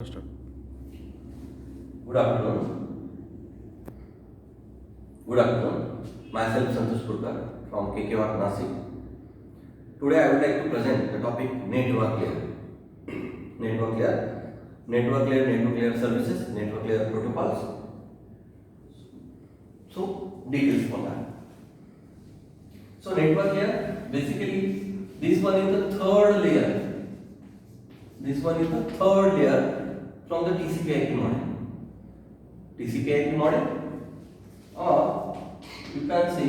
Start. Good afternoon. Good afternoon. Myself Santosh Purkar from KK Nasik. Today I would like to present the topic network layer. Network layer, network layer services, network layer protocols. So details for that. So network layer, basically this one is the third layer. This one is the third layer from the TCP/IP model. TCP/IP model, or you can say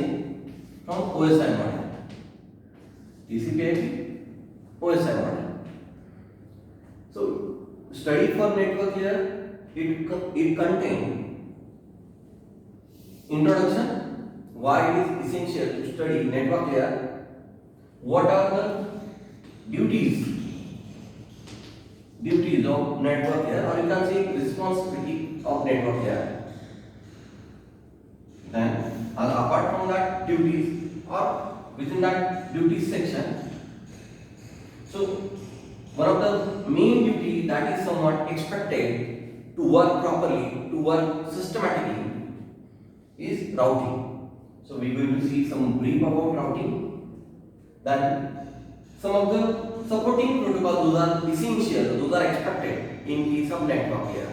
from OSI model. TCP/IP, OSI model. So study for network layer, it contains introduction, why it is essential to study network layer, what are the duties of network layer, or you can say responsibility of network layer. Then apart from that duties, or within that duties section, so one of the main duty that is somewhat expected to work properly, to work systematically, is routing. So we are going to see some brief about routing. Then some of the supporting protocols, those are essential, those are expected in case of network layer.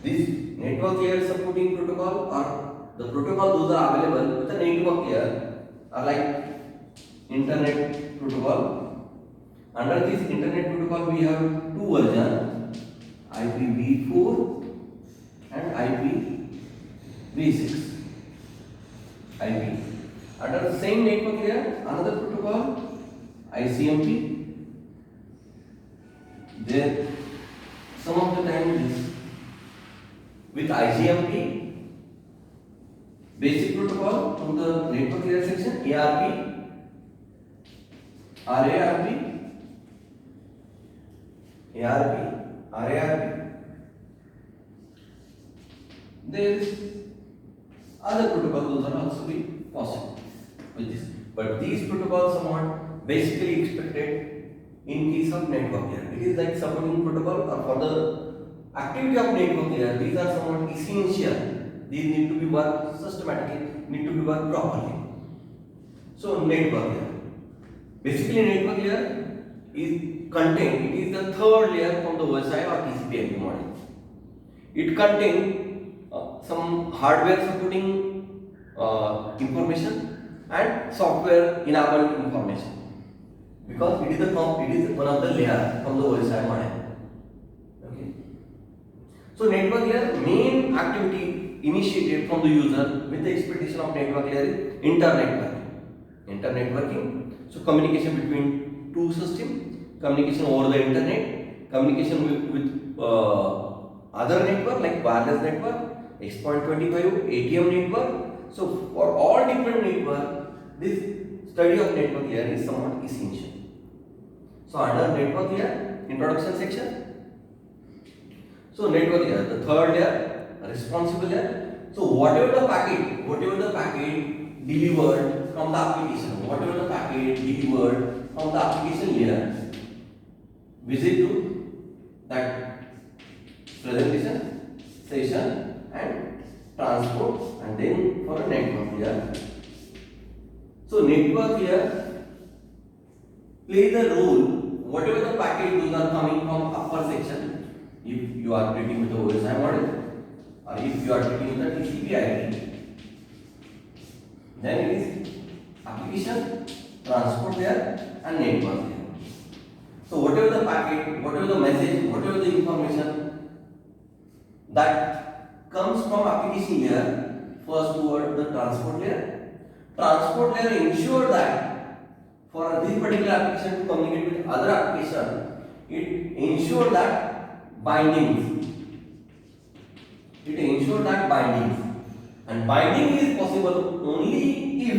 This network layer supporting protocol, or the protocol those are available with the network layer, are like internet protocol. Under this internet protocol we have two versions, IPv4 and IPv6. IP. Under the same network layer, another protocol, ICMP. There, some of the times with ICMP, basic protocol from the network layer section, ARP, RARP. There is other protocols, those are also be possible with this. But these protocols are not basically expected in case of network layer. It is like supporting protocol, or for the activity of network layer, these are somewhat essential. These need to be worked systematically, need to be worked properly. So network layer. Basically network layer is contained, it is the third layer from the OSI or TCP/IP model. It contains some hardware supporting information and software enabled information, because it is one of the layer from the OSI model. Okay. So network layer main activity initiated from the user with the expectation of network layer is internetworking. So communication between two systems, communication over the internet, communication with other network like wireless network, X.25, ATM network. So for all different network, this study of network layer is somewhat essential. So under network layer, introduction section. So network layer, the third layer, responsible layer. So whatever the packet delivered from the application, layer, visit to that presentation, session, and transport, and then for a network layer. So network layer plays a role, whatever the packet those are coming from upper section. If you are treating with the OSI model, or if you are treating with the TCP/IP, then it is application, transport layer, and network layer. So whatever the packet, whatever the message, whatever the information that comes from application layer first toward the transport layer ensure that for this particular application to communicate with other application, it ensure that bindings. And binding is possible only if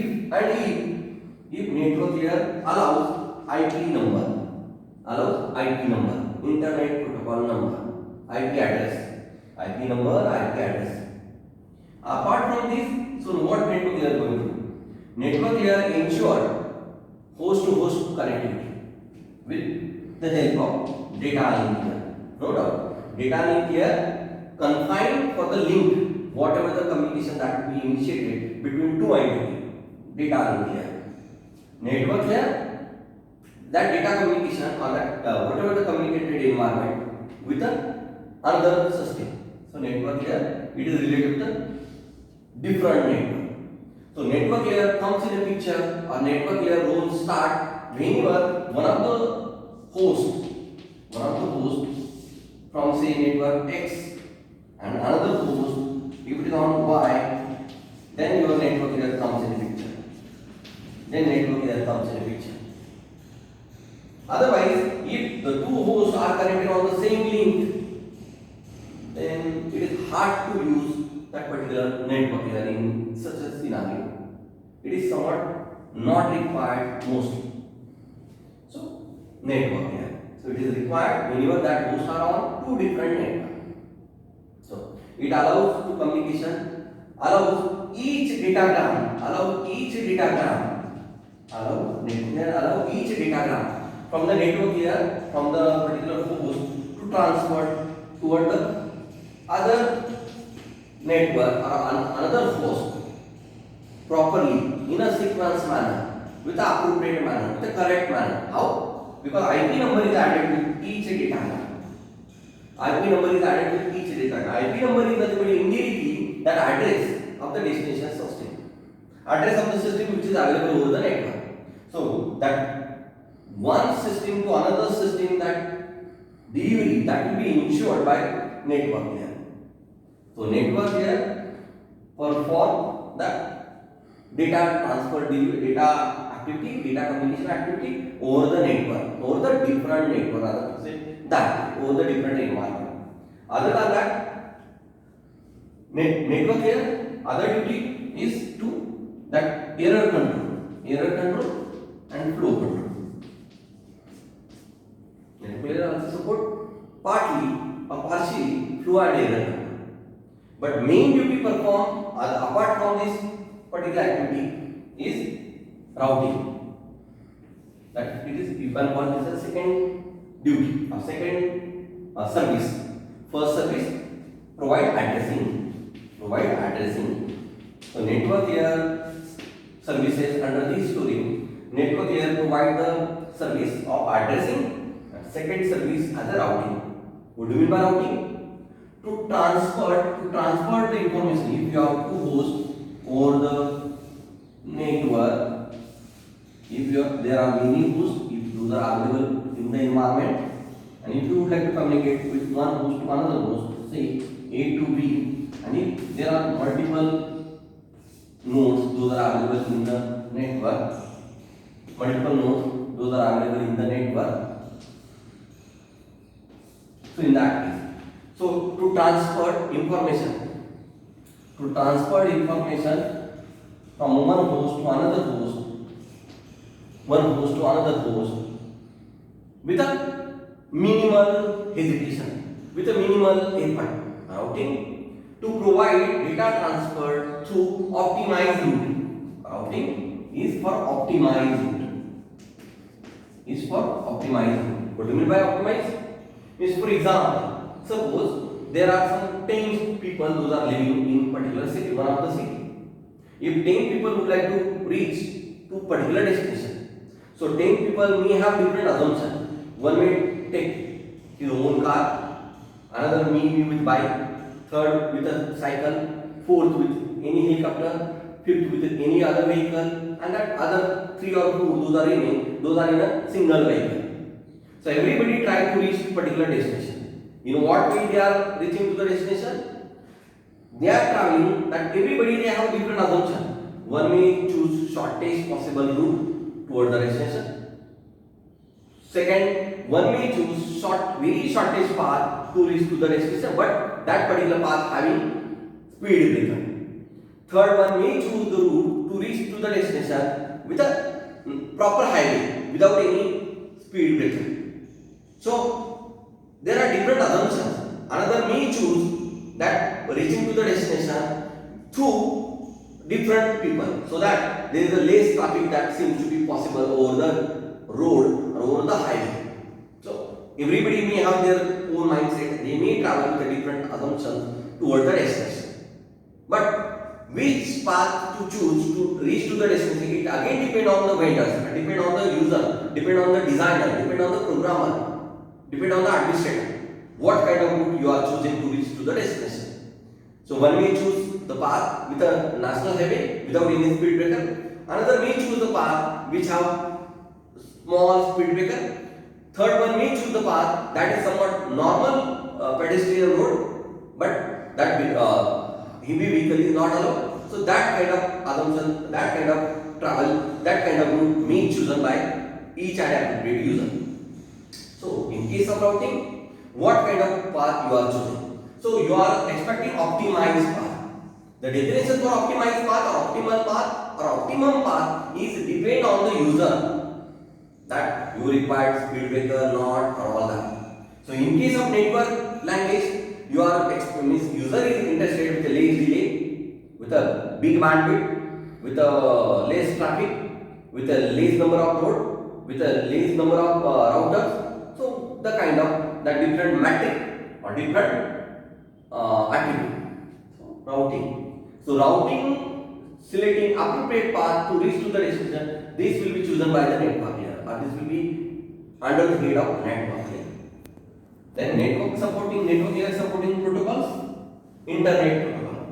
network layer allows IP number, internet protocol number, IP address. Apart from this, so what network layer going to do? Network layer ensure host to host connectivity with the help of data link here. No doubt. Data link here confined for the link, whatever the communication that will be initiated between two entities. Data link here. Network here, that data communication or that whatever the communicated environment with another system. So network here, it is related to the different network. So network layer comes in a picture, or network layer role start whenever one of the hosts from say network X and another host, if it is on Y, then your network layer comes in a picture. Then network layer comes in a picture. Otherwise, if the two hosts are connected on the same link, then it is hard to use that particular network layer in such a scenario. It is somewhat not required mostly. So, network layer. So, it is required whenever that hosts are on two different networks. So, it allows to communication, allow each datagram from the network layer, from the particular host to transfer toward the other network or another host properly in a sequence manner, with the appropriate manner, with the correct manner. How? Because IP number is added with each datagram. IP number is added with each datagram. IP number is nothing but indirectly that address of the destination system. Address of the system which is available over the network. So that one system to another system, that delivery that will be ensured by network layer. So network layer perform the data transfer, data activity, data communication activity over the network, over the different network, rather say that over the different environment. Other than that, network layer other duty is to that error control and flow control. Network layer also support partly or partially flow and error control. But main duty performed apart from this particular activity is routing. That it is, you can call this a second duty or second service. First service, provide addressing. So network layer services under this story, network layer provide the service of addressing. Second service as a routing. What do you mean by routing? To transfer the information. If you have two hosts over the network, there are many hosts, if those are available in the environment, and if you would like to communicate with one host to another host, say A to B, and if there are multiple nodes, those are available in the network, So in that case, so to transfer information from one host to another host, with a minimal hesitation, with a minimal effort, routing to provide data transfer through optimized route. Routing is for optimized route. What do you mean by optimized? Means, for example, suppose there are some 10 people who are living in particular city, one of the city. If 10 people would like to reach to particular destination, so 10 people may have different assumptions. One may take his own car, another may with bike, third with a cycle, fourth with any helicopter, fifth with any other vehicle, and that other 3 or 4 those are in a single vehicle. So everybody try to reach particular destination. In what way they are reaching to the destination? They are traveling, that everybody they have different assumption. One may choose shortest possible route toward the destination. Second, one may choose very shortest path to reach to the destination, but that particular path having speed breaker. Third one may choose the route to reach to the destination with a proper highway without any speed breaker. So there are different assumptions. Another may choose that reaching to the destination through different people, so that there is a less traffic that seems to be possible over the road or over the highway. So everybody may have their own mindset. They may travel with a different assumptions towards the destination. But which path to choose to reach to the destination, it again depend on the vendors, depend on the user, depend on the designer, depend on the programmer, depend on the administrator. What kind of route you are choosing to reach to the destination. So one may choose the path with a national highway without any speed breaker. Another may choose the path which have small speed breaker. Third one may choose the path that is somewhat normal pedestrian road, but that heavy vehicle is not allowed. So that kind of assumption, that kind of travel, that kind of route may be chosen by each and appropriate user. So in case of routing, what kind of path you are choosing? So you are expecting optimized path. The definition for optimized path or optimal path or optimum path is depend on the user, that you require speed breaker, not, or all that. So in case of network language, you are means user is interested with a less delay, with a big bandwidth, with a less traffic, with a less number of node, with a less number of routers. So the kind of that different metric or different attribute. So routing. So routing, selecting appropriate path to reach to the destination. This will be chosen by the network layer. This will be under the head of network layer. Then network layer supporting protocols, internet protocol.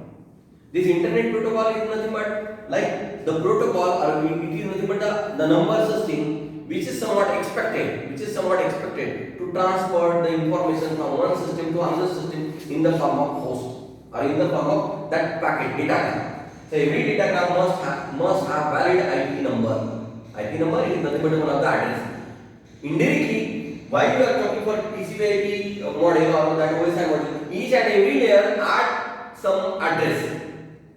This internet protocol is nothing but like the protocol, or it is nothing but the number system which is somewhat expected to transfer the information from one system to another system in the form of host or in the form of that packet datagram. So every datagram must have valid IP number. IP number is nothing but one of the address. Indirectly, while you are talking for TCP/IP model or that OSI model, each and every layer add some address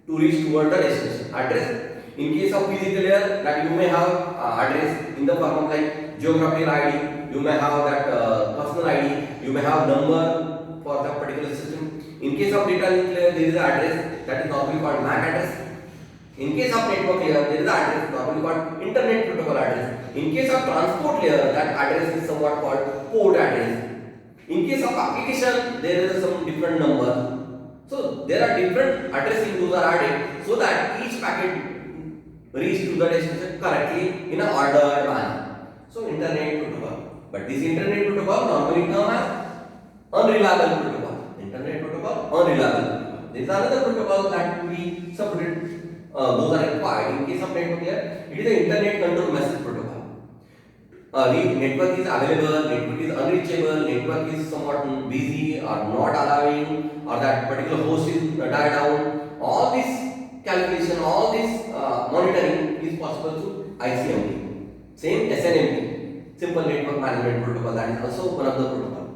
to reach toward the destination. Address. In case of physical layer, that you may have address in the form of like geographical ID. You may have that personal ID. You may have number for that particular system. In case of data link layer, there is an address that is normally called MAC address. In case of network layer, there is an address normally called internet protocol address. In case of transport layer, that address is somewhat called port address. In case of application, there is some different number. So there are different addressing those are added so that each packet reach to the destination correctly in an ordered manner. So internet protocol. But this internet protocol normally termed as unreliable protocol. Internet protocol, unreliable protocol. There is another protocol that we supported. Those are required. In case of network layer, it is the internet control message protocol. The network is available, network is unreachable, network is somewhat busy or not allowing, or that particular host is died down. All this calculation, all this monitoring is possible through ICMP. Same SNMP, Simple Network Management Protocol, that is also one of the protocol.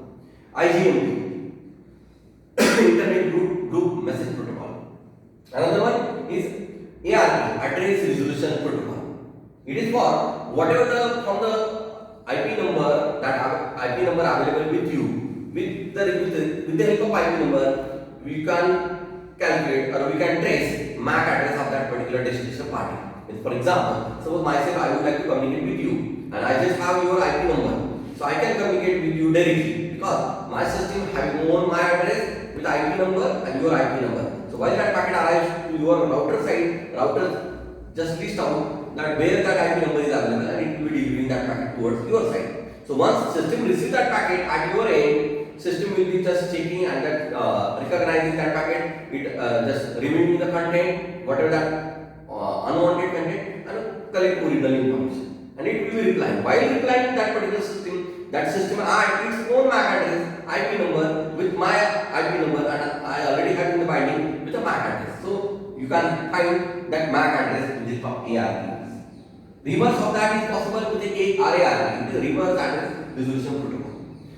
IGMP, Internet Group Message Protocol. Another one is ARP, Address Resolution Protocol. It is for whatever from the IP number, that IP number available with you, with the help of IP number, we can calculate or we can trace MAC address of that particular destination party. For example, suppose myself I would like to communicate with you, and I just have your IP number, so I can communicate with you directly because my system having own my address with IP number and your IP number. So while that packet arrives to your router side, router just list out that where that IP number is available and it will be delivering that packet towards your side. So once system receives that packet at your end, system will be just checking and that recognizing that packet, it just removing the content, whatever that unwanted content, and collect original information. And it will be replying. While replying that particular system, that system adds its own MAC address, IP number with my IP number, and I already have in the binding with a MAC address. So you can find that MAC address in this ARP. Reverse of that is possible with the RARP, the reverse address resolution protocol.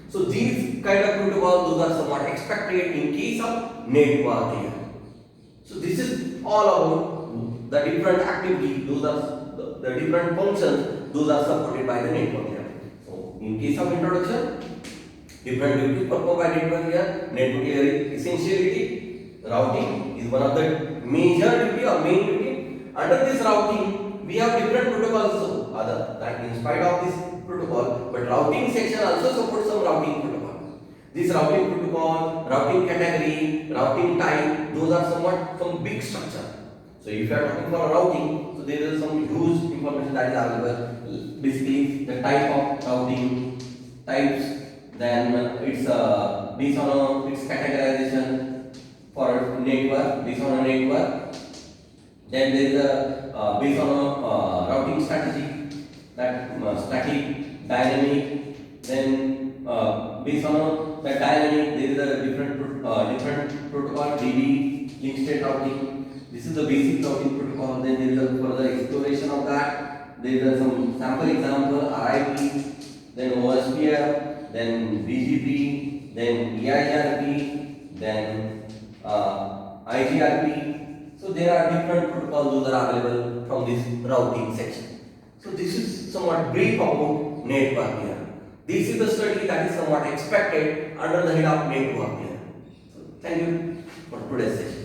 So these kind of protocols, those are somewhat expected in case of network layer. So this is all about the different activity, those are the different functions, those are supported by the network layer. So in case of introduction, different duties performed by network layer. Network layer essentiality, routing is one of the major duty or main duty. Under this routing, we have different protocols. So other that in spite of this protocol, but routing section also supports some routing protocol. This routing protocol, routing category, routing type, those are somewhat some big structure. So if you are talking for a routing, so there is some huge information that is available. Basically, the type of routing, types, then it's based on its categorization for network, based on a network. Then there is a based on a routing strategy, that static, dynamic. Then based on the dynamic, there is a different protocol, DB, link state routing. This is the basic routing protocol. Then there is a further exploration of that. There is some sample example, RIP, then OSPF, then BGP, then EIGRP, then IGRP. So there are different protocols that are available from this routing section. So this is somewhat brief about network here. This is the study that is somewhat expected under the head of network here. So thank you for today's session.